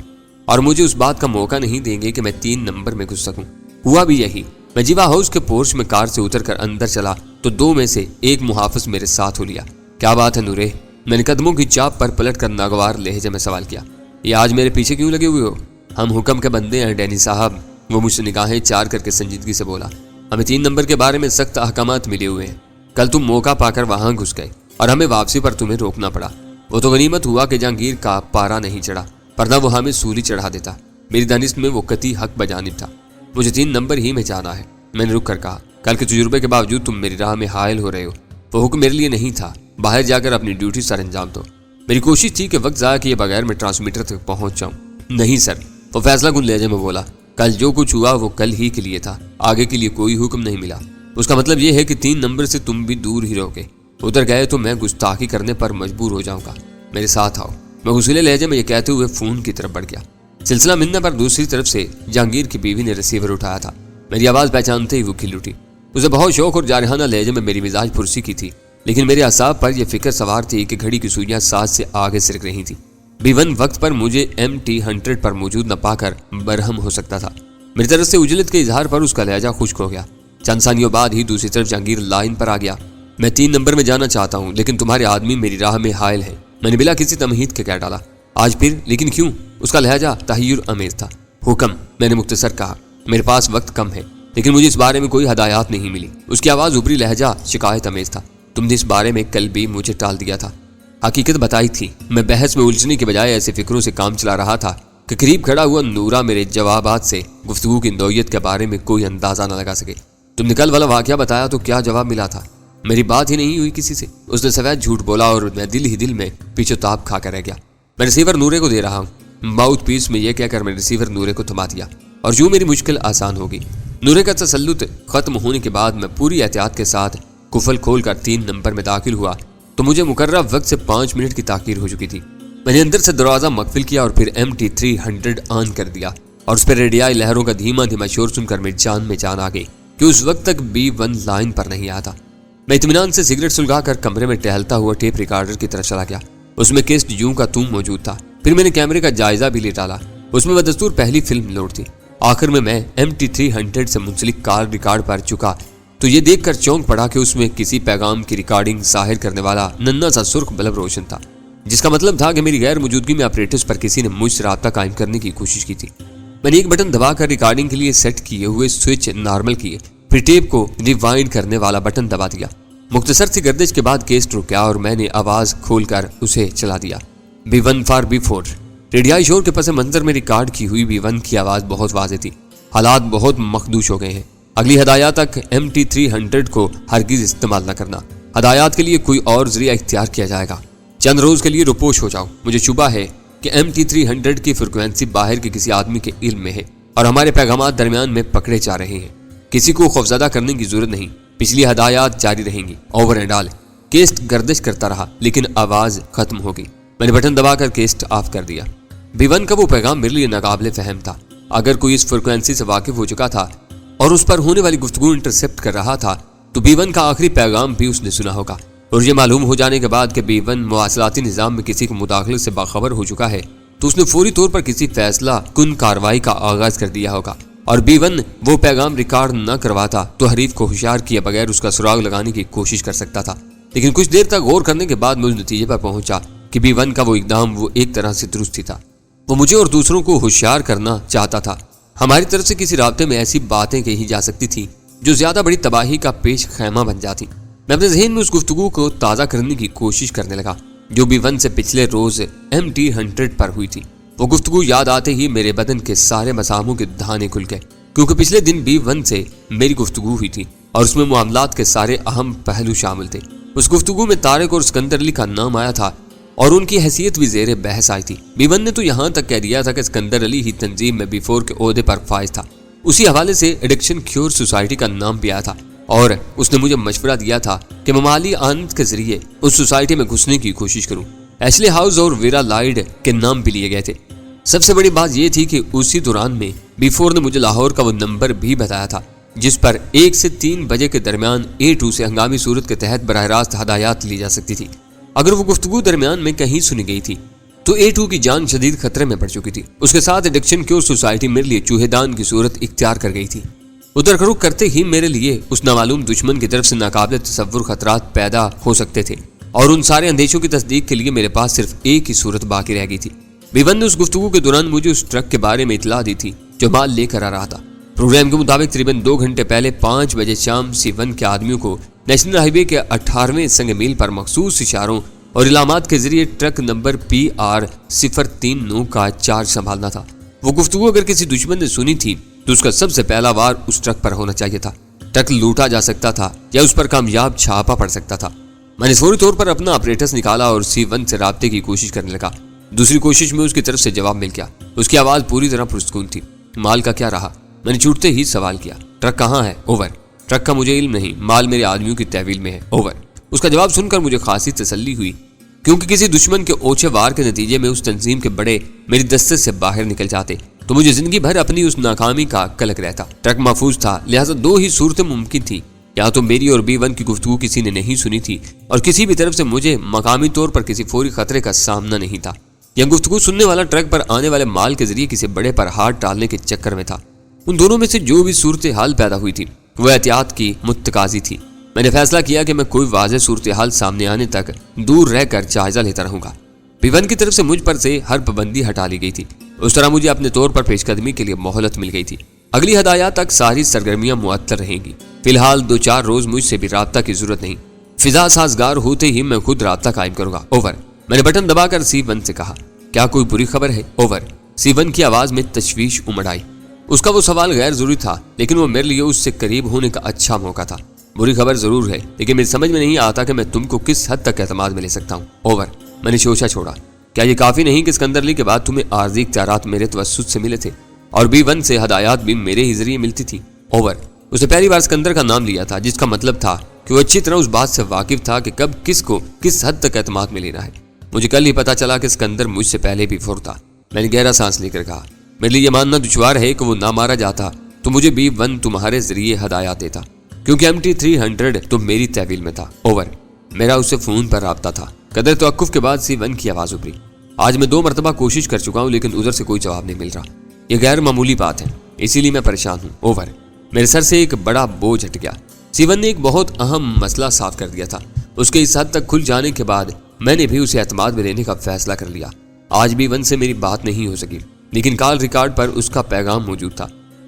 اور مجھے اس بات کا موقع نہیں دیں گے کہ میں 3 نمبر میں گھس سکوں۔ ہوا بھی یہی۔ میں جیوا ہاؤس کے پورچ میں کار سے اتر کر اندر چلا تو 2 میں سے ایک محافظ میرے ساتھ ہو لیا۔ کیا بات ہے نورے؟ میں نے قدموں کی چاپ پر پلٹ کر ناگوار لہجے میں سوال کیا۔ یہ آج میرے پیچھے کیوں لگے ہوئے ہو؟ ہم حکم کے بندے ہیں ڈینی صاحب، وہ مجھ سے نگاہیں چار کر کے سنجیدگی سے بولا۔ ہمیں 3 نمبر کے بارے میں سخت احکامات ملے ہوئے ہیں۔ کل تم موقع پا کر وہاں گھس گئے اور ہمیں واپسی پر تمہیں روکنا پڑا۔ وہ تو غنیمت ہوا کہ جہانگیر کا پارا نہیں چڑھا، ورنہ وہ ہمیں سولی چڑھا دیتا۔ میری دانست میں وہ قطعی حق بجانب تھا۔ مجھے 3 نمبر ہی میں جانا ہے، میں نے رک کر کہا۔ کل کے تجربے کے باوجود تم میری راہ میں حائل ہو رہے ہو۔ وہ حکم میرے لیے نہیں تھا، باہر جا کر اپنی ڈیوٹی سر انجام دو۔ میری کوشش تھی کہ وقت ضائع کیے بغیر میں ٹرانسمیٹر تک پہنچ جاؤں۔ نہیں سر، وہ فیصلہ کن لہجے میں بولا۔ کل جو کچھ ہوا وہ کل ہی کے لیے تھا، آگے کے لیے کوئی حکم نہیں ملا۔ اس کا مطلب یہ ہے کہ 3 نمبر سے تم بھی دور ہی رہو گے۔ ادھر گئے تو میں گستاخی کرنے پر مجبور ہو جاؤں گا، میرے ساتھ آؤ۔ میں غصیلے لہجے میں یہ کہتے ہوئے فون کی طرف بڑھ گیا۔ سلسلہ ملنے پر دوسری طرف سے جہانگیر کی بیوی نے ریسیور اٹھایا تھا۔ میری آواز پہچانتے ہی وہ کھل اٹھی۔ اسے بہت شوق اور جارحانہ لہجے میں میری مزاج پرسی کی تھی، لیکن میرے اعصاب پر یہ فکر سوار تھی کہ گھڑی کی سوئیاں ساتھ سے آگے سرک رہی تھی۔ B1 وقت پر مجھے MT100 پر موجود نہ پا کر برہم ہو سکتا تھا۔ میری طرف سے اجلت کے اظہار پر اس کا لہجہ خشک ہو گیا۔ چند ثانیوں بعد ہی دوسری طرف جہانگیر لائن پر آ گیا۔ میں 3 نمبر میں جانا چاہتا ہوں، لیکن تمہارے آدمی میری راہ میں حائل ہیں۔ میں نے بلا کسی تمہید کے کہہ ڈالا۔ آج پھر لیکن کیوں؟ اس کا لہجہ تحیر امیز تھا۔ حکم، میں نے مختصر کہا۔ میرے پاس وقت کم ہے، لیکن مجھے اس بارے میں کوئی ہدایات نہیں ملی۔ اس کی آواز اوپری لہجہ شکایت امیز تھا۔ تم نے اس بارے میں کل بھی مجھے ٹال دیا تھا۔ حقیقت بتائی تھی۔ میں بحث میں الجھنے کے بجائے ایسے فکروں سے کام چلا رہا تھا کہ قریب کھڑا ہوا نورا میرے جوابات سے گفتگو کی نوعیت کے بارے میں کوئی اندازہ نہ لگا سکے۔ تم نے کل والا واقعہ بتایا تو کیا جواب ملا تھا؟ میری بات ہی نہیں ہوئی کسی سے۔ اس نے سفید جھوٹ بولا اور میں دل ہی دل میں پیچھے تاب کھا کر رہ گیا۔ میں ریسیور نورے کو دے رہا ہوں۔ ماؤتھ پیس میں یہ کہہ کر میں ریسیور نورے کو تھما دیا اور یوں میری مشکل آسان ہوگی۔ نورے کا تسلط ختم ہونے کے بعد میں پوری احتیاط کے ساتھ قفل کھول کر 3 نمبر میں داخل ہوا تو مجھے مقررہ وقت سے 5 منٹ کی تاخیر ہو چکی تھی۔ میں نے اندر سے دروازہ مقفل کیا اور پھر MT300 آن کر دیا اور اس پر ریڈیائی لہروں کا دھیما دھیما شور سن کر میری جان میں جان آ گئی کہ اس وقت تک B1 لائن پر نہیں آتا۔ میں اطمینان سے سگریٹ سلگا کر کمرے میں ٹہلتا ہوا ٹیپ ریکارڈر کی طرف چلا گیا۔ اس میں کیسٹ یوں کا تم موجود تھا۔ پھر میں نے کیمرے کا جائزہ بھی لے ڈالا۔ اس میں بدستور پہلی فلم لوڈ تھی۔ آخر میں MT300 سے منسلک کال ریکارڈ پر چکا تو یہ دیکھ کر چونک پڑا کہ اس میں کسی پیغام کی ریکارڈنگ ظاہر کرنے والا ننھا سا سرخ بلب روشن تھا، جس کا مطلب تھا کہ میری غیر موجودگی میں آپریٹرز پر کسی نے مجھ سے رابطہ قائم کرنے کی کوشش کی تھی۔ میں نے ایک بٹن دبا کر ریکارڈنگ کے لیے سیٹ کیے ہوئے سوئچ نارمل کیے، پھر ٹیپ کو ریوائنڈ کرنے والا بٹن دبا دیا۔ مختصر سی گردش کے بعد کیسٹ رک گیا اور میں نے آواز کھول کر اسے چلا دیا۔ B1 for B4۔ ریڈیائی شور کے پس منظر میں ریکارڈ کی ہوئی B1 کی آواز بہت واضح تھی۔ حالات بہت مخدوش ہو گئے ہیں۔ اگلی ہدایات تک MT300 کو ہرگز استعمال نہ کرنا۔ ہدایات کے لیے کوئی اور ذریعہ اختیار کیا جائے گا۔ چند روز کے لیے روپوش ہو جاؤ۔ مجھے شبہ ہے کہ MT300 کی فریکوینسی باہر کے کسی آدمی کے علم میں ہے اور ہمارے پیغامات درمیان میں پکڑے جا رہے ہیں۔ کسی کو خوفزدہ کرنے کی ضرورت نہیں۔ پچھلی ہدایات جاری رہیں گی۔ Over and all. کیسٹ گردش کرتا رہا لیکن آواز ختم ہو گئی۔ میں نے بٹن دبا کر کیسٹ آف کر دیا۔ B1 کا وہ پیغام میرے لیے ناقابل فہم تھا۔ اگر کوئی اس فریکوینسی سے واقف ہو چکا تھا اور اس پر ہونے والی گفتگو انٹرسپٹ کر رہا تھا تو B1 کا آخری پیغام بھی اس نے سنا ہوگا، اور یہ معلوم ہو جانے کے بعد کہ B1 مواصلاتی نظام میں کسی کے مداخلت سے باخبر ہو چکا ہے تو اس نے فوری طور پر کسی فیصلہ کن کارروائی کا آغاز کر دیا ہوگا، اور B1 وہ پیغام ریکارڈ نہ کرواتا تو حریف کو ہوشیار کیے بغیر اس کا سراغ لگانے کی کوشش کر سکتا تھا۔ لیکن کچھ دیر تک غور کرنے کے بعد میں اس نتیجے پر پہنچا کہ B1 کا وہ اقدام وہ ایک طرح سے درست ہی تھا۔ وہ مجھے اور دوسروں کو ہوشیار کرنا چاہتا تھا۔ ہماری طرف سے کسی رابطے میں ایسی باتیں کہی جا سکتی تھی جو زیادہ بڑی تباہی کا پیش خیمہ بن جاتی۔ میں اپنے ذہن میں اس گفتگو کو تازہ کرنے کی کوشش کرنے لگا جو B1 سے پچھلے روز MT100 پر ہوئی تھی۔ وہ گفتگو یاد آتے ہی میرے بدن کے سارے مساموں کے دھانے کھل گئے، کیونکہ پچھلے دن B1 سے میری گفتگو ہوئی تھی اور اس میں معاملات کے سارے اہم پہلو شامل تھے۔ اس گفتگو میں طارق اور اسکندر علی کا نام آیا تھا اور ان کی حیثیت بھی زیر بحث آئی تھی۔ B1 نے تو یہاں تک کہہ دیا تھا کہ اسکندر علی ہی تنظیم میں B4 کے عہدے پر فائز تھا۔ اسی حوالے سے ایڈکشن کیور سوسائٹی کا نام بھی آیا تھا۔ اور اس نے مجھے مشورہ دیا تھا کہ میں مالی آنند کے ذریعے اس سوسائٹی میں گھسنے کی کوشش کروں۔ ایشلی ہاؤس اور ویرا لائڈ کے نام بھی لیے گئے تھے۔ سب سے بڑی بات یہ تھی کہ اسی دوران میں بیفور نے مجھے لاہور کا وہ نمبر بھی بتایا تھا جس پر 1 سے 3 بجے کے درمیان A2 سے ہنگامی صورت کے تحت براہ راست ہدایات لی جا سکتی تھی۔ اگر وہ گفتگو درمیان میں کہیں سنی گئی تھی تو A2 کی جان شدید خطرے میں پڑ چکی تھی۔ اس کے ساتھ ایڈکشن کیور سوسائٹی میرے لیے چوہے دان کی صورت اختیار کر گئی تھی۔ ادھر رخ کرتے ہی میرے لیے اس نامعلوم دشمن کی طرف سے ناقابل تصور خطرات پیدا ہو سکتے تھے، اور ان سارے اندیشوں کی تصدیق کے لیے میرے پاس صرف ایک ہی صورت باقی رہ گئی تھی۔ بیون نے اس گفتگو کے دوران مجھے اس ٹرک کے بارے میں اطلاع دی تھی جو مال لے کر آ رہا تھا۔ پروگرام کے مطابق تقریباً 2 گھنٹے پہلے 5 بجے شام C1 کے آدمیوں کو نیشنل ہائی وے کے 18ویں سنگ میل پر مخصوص اشاروں اور علامات کے ذریعے ٹرک نمبر PR039 کا چارج سنبھالنا تھا۔ وہ گفتگو اگر کسی دشمن نے سنی تھی تو اس کا سب سے پہلا وار اس ٹرک پر ہونا چاہیے تھا۔ ٹرک لوٹا جا سکتا تھا یا اس پر کامیاب چھاپا پڑ سکتا تھا۔ میں نے فوری طور پر اپنا آپریٹس نکالا اور C1 سے رابطے کی کوشش کرنے لگا۔ دوسری کوشش میں اس کی طرف سے جواب مل گیا۔ اس کی آواز پوری طرح پرسکون تھی۔ مال کا کیا رہا؟ میں نے چھوٹتے ہی سوال کیا۔ ٹرک کہاں ہے؟ اوور۔ ٹرک کا مجھے علم نہیں، مال میرے آدمیوں کی تحویل میں ہے۔ اوور۔ اس کا جواب سن کر مجھے خاصی تسلی ہوئی، کیونکہ کسی دشمن کے اوچھے وار کے نتیجے میں اس تنظیم کے بڑے میری دستے سے باہر نکل جاتے تو مجھے زندگی بھر اپنی اس ناکامی کا کلک رہتا۔ ٹرک محفوظ تھا، لہٰذا 2 ہی صورتیں ممکن تھی۔ یا تو میری اور B1 کی گفتگو کسی نے نہیں سنی تھی اور کسی بھی طرف سے مجھے مقامی طور پر کسی فوری خطرے کا سامنا نہیں تھا، یا گفتگو سننے والا ٹرک پر آنے والے مال کے ذریعے کسی بڑے پر ہاتھ ڈالنے کے چکر میں تھا۔ ان دونوں میں سے جو بھی صورتحال پیدا ہوئی تھی وہ احتیاط کی متقاضی تھی۔ میں نے فیصلہ کیا کہ میں کوئی واضح صورتحال سامنے آنے تک دور رہ کر جائزہ لیتا رہوں گا۔ B1 کی طرف سے مجھ پر سے ہر پابندی ہٹا لی گئی تھی۔ اس طرح مجھے اپنے طور پر پیش قدمی کے لیے مہلت مل گئی تھی۔ اگلی ہدایات تک ساری سرگرمیاں معطل رہیں گی۔ فی الحال 2-4 روز مجھ سے بھی رابطہ کی ضرورت نہیں۔ فضا سازگار ہوتے ہی میں خود رابطہ قائم کروں گا۔ اوور۔ میں نے بٹن دبا کر C1 سے کہا، کیا کوئی بری خبر ہے؟ اوور۔ C1 کی آواز میں تشویش امڑ آئی۔ اس کا وہ سوال غیر ضروری تھا، لیکن وہ میرے لیے اس سے قریب ہونے کا اچھا موقع تھا۔ بری خبر ضرور ہے، لیکن میری سمجھ میں نہیں آتا کہ میں تم کو کس حد تک اعتماد میں لے سکتا ہوں۔ اوور۔ میں نے شوشہ چھوڑا۔ کیا یہ کافی نہیں کہ اسکندر علی کے بعد تمہیں عارضی اختیارات میرے توسط سے ملے تھے اور B1 سے ہدایات بھی میرے ہی ذریعے ملتی تھی؟ اوور۔ اس نے پہلی بار اسکندر کا نام لیا تھا، جس کا مطلب تھا کہ وہ اچھی طرح اس بات سے واقف تھا کہ کب کس کو کس حد تک اعتماد میں لینا ہے۔ مجھے کل ہی پتا چلا کہ اسکندر مجھ سے پہلے بھی فور تھا۔ میں نے گہرا سانس لے کر کہا، میرے لیے یہ ماننا دشوار ہے کہ وہ نہ مارا جاتا تو مجھے B1 تمہارے ذریعے ہدایات دیتا، کیونکہ MT300 تو میری تحویل میں تھا۔ اوور۔ میرا اس سے فون پر رابطہ تھا۔ قدر توقف کے بعد C1 کی آواز ابھری، آج میں 2 مرتبہ کوشش کر چکا ہوں لیکن ادھر سے کوئی جواب نہیں مل رہا۔ یہ غیر معمولی بات ہے، اسی لیے میں پریشان ہوں۔ اوور۔ میرے سر سے ایک بڑا بوجھ ہٹ گیا۔ C1 نے ایک بہت اہم مسئلہ صاف کر دیا تھا۔ اس کے اس حد تک کھل جانے کے بعد میں نے بھی اسے اعتماد میں لینے کا فیصلہ کر لیا۔ آج B1 سے میری بات نہیں ہو سکی، لیکن کال ریکارڈ پر اس کا پیغام موجود تھا۔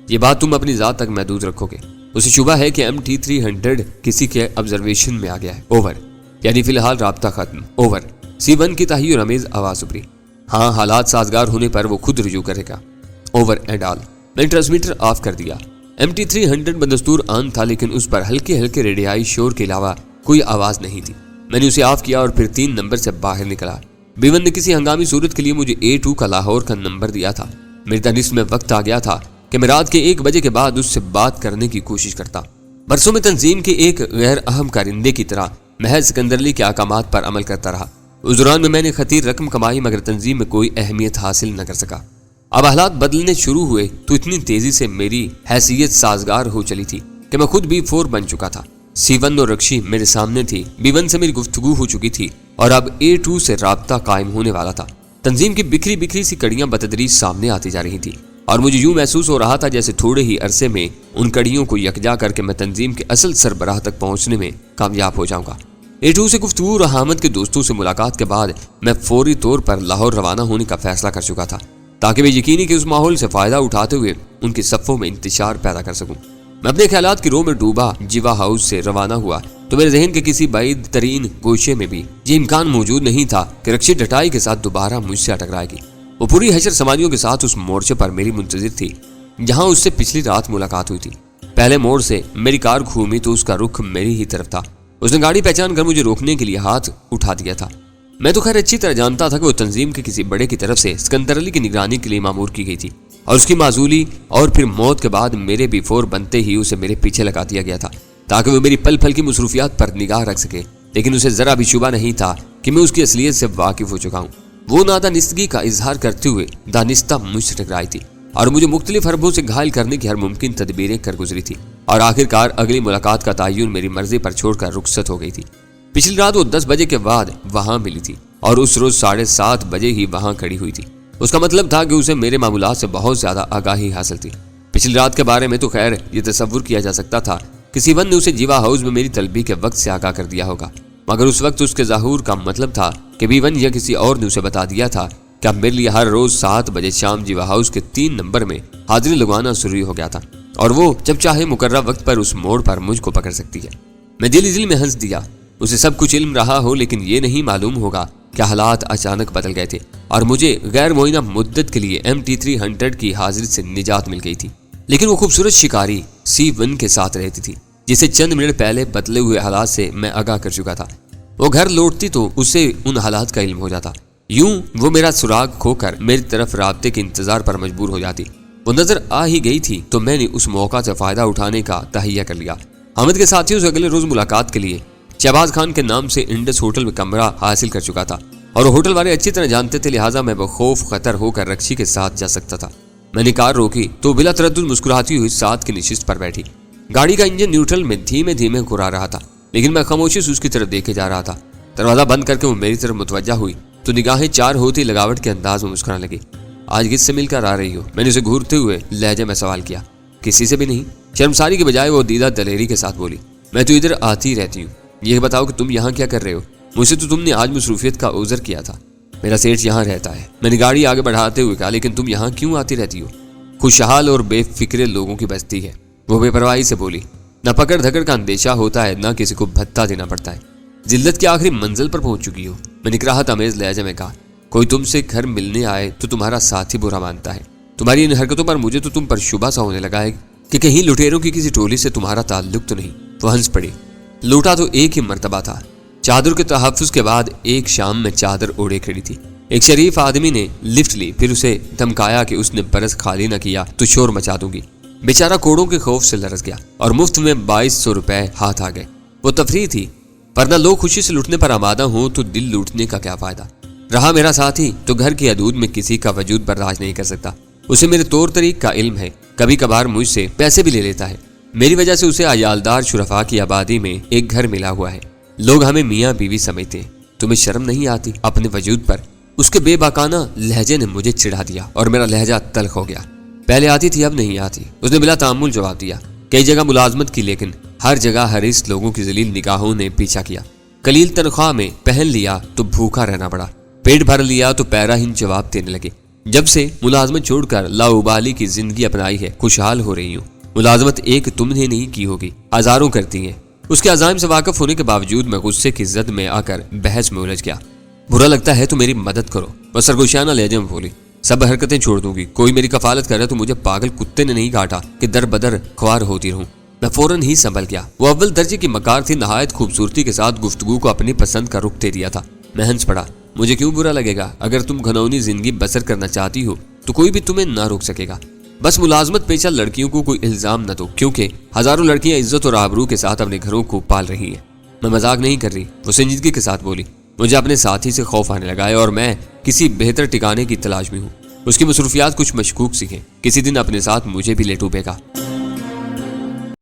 یہ بات تم اپنی ذات تک محدود رکھو گے۔ اسے شبہ ہے کہ MT300 کسی کے آبزرویشن میں آ گیا ہے۔ اوور۔ یعنی فی الحال رابطہ ختم۔ اوور۔ C1 کی تحیر امیز آواز ابھری، ہاں حالات سازگار ہونے پر وہ خود رجوع کرے گا۔ Over and all. میں نے ٹرانسمیٹر آف کر دیا۔ MT300 بدستور آن تھا، لیکن اس پر ہلکے ہلکے ریڈیائی شور کے علاوہ کوئی آواز نہیں تھی۔ میں نے اسے آف کیا اور پھر 3 نمبر سے باہر نکلا۔ B1 نے کسی ہنگامی صورت کے لیے مجھے A2 کا لاہور کا نمبر دیا تھا۔ میری دانش میں وقت آ گیا تھا کہ میں رات کے 1 بجے کے بعد اس سے بات کرنے کی کوشش کرتا۔ برسوں میں تنظیم کے ایک غیر اہم کارندے کی طرح محض سکندر علی کے احکامات پر عمل کرتا رہا۔ اس دوران میں نے خطیر رقم کمائی، مگر تنظیم میں کوئی اہمیت حاصل نہ کر سکا۔ اب حالات بدلنے شروع ہوئے تو اتنی تیزی سے میری حیثیت سازگار ہو چلی تھی کہ میں خود بھی فور بن چکا تھا۔ C1 اور رکشی میرے سامنے تھی، B1 سے میری گفتگو ہو چکی تھی اور اب A2 سے رابطہ قائم ہونے والا تھا۔ تنظیم کی بکھری بکھری سی کڑیاں بتدریج سامنے آتی جا رہی تھی اور مجھے یوں محسوس ہو رہا تھا جیسے تھوڑے ہی عرصے میں ان کڑیوں کو یکجا کر کے میں تنظیم کے اصل سربراہ تک پہنچنے میں کامیاب ہو جاؤں گا۔ A2 سے گفتگو اور حامد کے دوستوں سے ملاقات کے بعد میں فوری طور پر لاہور روانہ ہونے کا فیصلہ کر چکا تھا، تاکہ میں یقینی کہ اس ماحول سے فائدہ اٹھاتے ہوئے ان کی صفوں میں انتشار پیدا کر سکوں۔ میں اپنے خیالات کی رو میں ڈوبا جیوا ہاؤس سے روانہ ہوا تو میرے ذہن کے کسی بعید ترین گوشے میں بھی یہ امکان موجود نہیں تھا کہ رکشی ڈٹائی کے ساتھ دوبارہ مجھ سے ٹکرائے گی۔ وہ پوری حشر سماجیوں کے ساتھ اس مورچے پر میری منتظر تھی جہاں اس سے پچھلی رات ملاقات ہوئی تھی۔ پہلے موڑ سے میری کار گھومی تو اس کا رخ میری ہی طرف تھا۔ اس نے گاڑی پہچان کر مجھے روکنے کے لیے ہاتھ اٹھا دیا تھا۔ میں تو خیر اچھی طرح جانتا تھا کہ وہ تنظیم کے کسی بڑے کی طرف سے سکندر علی کی نگرانی کے لیے مامور کی گئی تھی اور اس کی معزولی اور پھر موت کے بعد میرے بھی فور بنتے ہی اسے میرے پیچھے لگا دیا گیا تھا۔ تاکہ وہ میری پل پل کی مصروفیات پر نگاہ رکھ سکے، لیکن اسے ذرا بھی شبہ نہیں تھا کہ میں اس کی اصلیت سے واقف ہو چکا ہوں۔ وہ نادانستگی کا اظہار کرتے ہوئے دانستہ مجھ سے ٹکرائی تھی اور مجھے مختلف حربوں سے گھائل کرنے کی ہر ممکن تدبیریں کر گزری تھی، اور آخرکار اگلی ملاقات کا تعین میری مرضی پر چھوڑ کر رخصت ہو گئی تھی۔ پچھلی رات وہ 10 بجے کے بعد وہاں ملی تھی اور اس روز 7:30 بجے ہی وہاں کھڑی ہوئی تھی۔ اس کا مطلب تھا کہ اسے میرے معمولات سے بہت زیادہ آگاہی حاصل تھی۔ پچھلی رات کے بارے میں تو خیر یہ تصور کیا جا سکتا تھا کہ سیون نے اسے جیوا ہاؤس میں میری طلبی کے وقت سے آگاہ کر دیا ہوگا، مگر اس وقت اس کے ظہور کا مطلب تھا کہ بیون یا کسی اور نے اسے بتا دیا تھا کہ اب میرے لیے ہر روز 7 بجے شام جیوا ہاؤس کے 3 نمبر میں حاضری لگوانا ضروری ہو گیا تھا، اور وہ جب چاہے مقررہ وقت پر اس موڑ پر مجھ کو پکڑ سکتی ہے۔ میں دل میں ہنس دیا۔ اسے سب کچھ علم رہا ہو، لیکن یہ نہیں معلوم ہوگا کہ حالات اچانک بدل گئے تھے اور مجھے غیر معینہ مدت کے لیے MT-300 کی حاضری سے نجات مل گئی تھی۔ لیکن وہ خوبصورت شکاری C1 کے ساتھ رہتی تھی، جسے چند منٹ پہلے بدلے ہوئے حالات سے میں آگاہ کر چکا تھا۔ وہ گھر لوٹتی تو اسے ان حالات کا علم ہو جاتا، یوں وہ میرا سراغ کھو کر میری طرف رابطے کے انتظار پر مجبور ہو جاتی۔ وہ نظر آ ہی گئی تھی تو میں نے اس موقع سے فائدہ اٹھانے کا تہیہ کر لیا۔ حامد کے ساتھیوں سے اگلے روز ملاقات کے لیے شہباز خان کے نام سے انڈس ہوٹل میں کمرہ حاصل کر چکا تھا، اور ہوٹل والے اچھی طرح جانتے تھے، لہٰذا میں بخوف خطر ہو کر رکشی کے ساتھ جا سکتا تھا۔ میں نے کار روکی تو بلا تردد مسکراتی ہوئی ساتھ کی نشست پر بیٹھی۔ گاڑی کا انجن نیوٹرل میں دھیمے دھیمے گھرا رہا تھا، لیکن میں خاموشی سے اس کی طرف دیکھے جا رہا تھا۔ دروازہ بند کر کے وہ میری طرف متوجہ ہوئی تو نگاہیں چار ہوتی لگاوٹ کے انداز میں مسکرانے لگی۔ آج کس سے مل کر آ رہی ہو؟ میں نے اسے گھورتے ہوئے لہجے میں سوال کیا۔ کسی سے بھی نہیں، شرمساری کے بجائے وہ دیدہ دلیری کے ساتھ بولی۔ میں تو ادھر آتی رہتی ہوں، یہ بتاؤ کہ تم یہاں کیا کر رہے ہو؟ مجھ سے تو تم نے آج مصروفیت کا عذر کیا تھا۔ میرا سیٹ یہاں رہتا ہے، میں نے گاڑی آگے بڑھاتے ہوئے کہا، لیکن تم یہاں کیوں آتی رہتی ہو؟ خوشحال اور بے فکر لوگوں کی بستی ہے، وہ بے پرواہی سے بولی۔ نہ پکڑ دھکڑ کا اندیشہ ہوتا ہے، نہ کسی کو بھتہ دینا پڑتا ہے۔ ذلت کی آخری منزل پر پہنچ چکی ہو، میں نے کراہت آمیز لہجے میں کہا۔ کوئی تم سے گھر ملنے آئے تو تمہارا ساتھی برا مانتا ہے۔ تمہاری ان حرکتوں پر مجھے تو تم پر شبہ سا ہونے لگا ہے کہ کہیں لٹیروں کی کسی ٹولی سے تمہارا تعلق تو نہیں۔ وہ ہنس پڑی۔ لوٹا تو ایک ہی مرتبہ تھا، چادر کے تحفظ کے بعد ایک شام میں چادر اوڑے کھڑی تھی۔ ایک شریف آدمی نے لفٹ لی، پھر اسے دھمکایا کہ اس نے برس خالی نہ کیا تو شور مچا دوں گی۔ بیچارہ کوڑوں کے خوف سے لرز گیا اور مفت میں 2200 روپے ہاتھ آ گئے۔ وہ تفریح تھی، ورنہ لوگ خوشی سے لوٹنے پر آمادہ ہوں تو دل لوٹنے کا کیا فائدہ۔ رہا میرا ساتھی تو گھر کی حدود میں کسی کا وجود برداشت نہیں کر سکتا۔ اسے میرے طور طریق کا علم ہے، کبھی کبھار مجھ سے پیسے بھی لے لیتا ہے۔ میری وجہ سے اسے عیالدار شرفاء کی آبادی میں ایک گھر ملا ہوا ہے۔ لوگ ہمیں میاں بیوی سمجھتے ہیں۔ تمہیں شرم نہیں آتی اپنے وجود پر؟ اس کے بے باکانہ لہجے نے مجھے چڑھا دیا اور میرا لہجہ تلخ ہو گیا۔ پہلے آتی تھی، اب نہیں آتی، اس نے بلا تعامل جواب دیا۔ کئی جگہ ملازمت کی، لیکن ہر جگہ حریص لوگوں کی ذلیل نگاہوں نے پیچھا کیا۔ قلیل تنخواہ میں پہن لیا تو بھوکا رہنا پڑا، پیٹ بھر لیا تو پیرا ہن جواب دینے لگے۔ جب سے ملازمت چھوڑ کر لاؤبالی کی زندگی اپنائی ہے، خوشحال ہو رہی ہوں۔ ملازمت ایک تم نے نہیں کی ہوگی، ہزاروں کرتی ہیں۔ اس کے عزائم سے واقف ہونے کے باوجود میں غصے کی زد میں آ کر بحث میں الجھ گیا۔ برا لگتا ہے تو میری مدد کرو، وہ سرگوشیانہ لہجے میں بولی۔ سب حرکتیں چھوڑ دوں گی، کوئی میری کفالت کرے تو مجھے پاگل کتے نے نہیں کاٹا کہ در بدر خوار ہوتی رہوں۔ میں فوراً ہی سنبھل گیا۔ وہ اول درجے کی مکار تھی، نہایت خوبصورتی کے ساتھ گفتگو کو اپنی پسند کا رخ دے دیا تھا۔ میں ہنس پڑا۔ مجھے کیوں برا لگے گا؟ اگر تم گھنونی زندگی بسر کرنا چاہتی ہو تو کوئی بھی تمہیں نہ روک سکے گا۔ بس ملازمت پیشہ لڑکیوں کو کوئی الزام نہ دو، کیونکہ ہزاروں لڑکیاں عزت اور آبرو کے ساتھ اپنے گھروں کو پال رہی ہیں۔ میں مذاق نہیں کر رہی، وہ سنجیدگی کے ساتھ بولی۔ مجھے اپنے ساتھی سے خوف آنے لگا ہے اور میں کسی بہتر ٹھکانے کی تلاش میں ہوں۔ اس کی مصروفیات کچھ مشکوک سی ہیں، کسی دن اپنے ساتھ مجھے بھی لے ڈوبے گا۔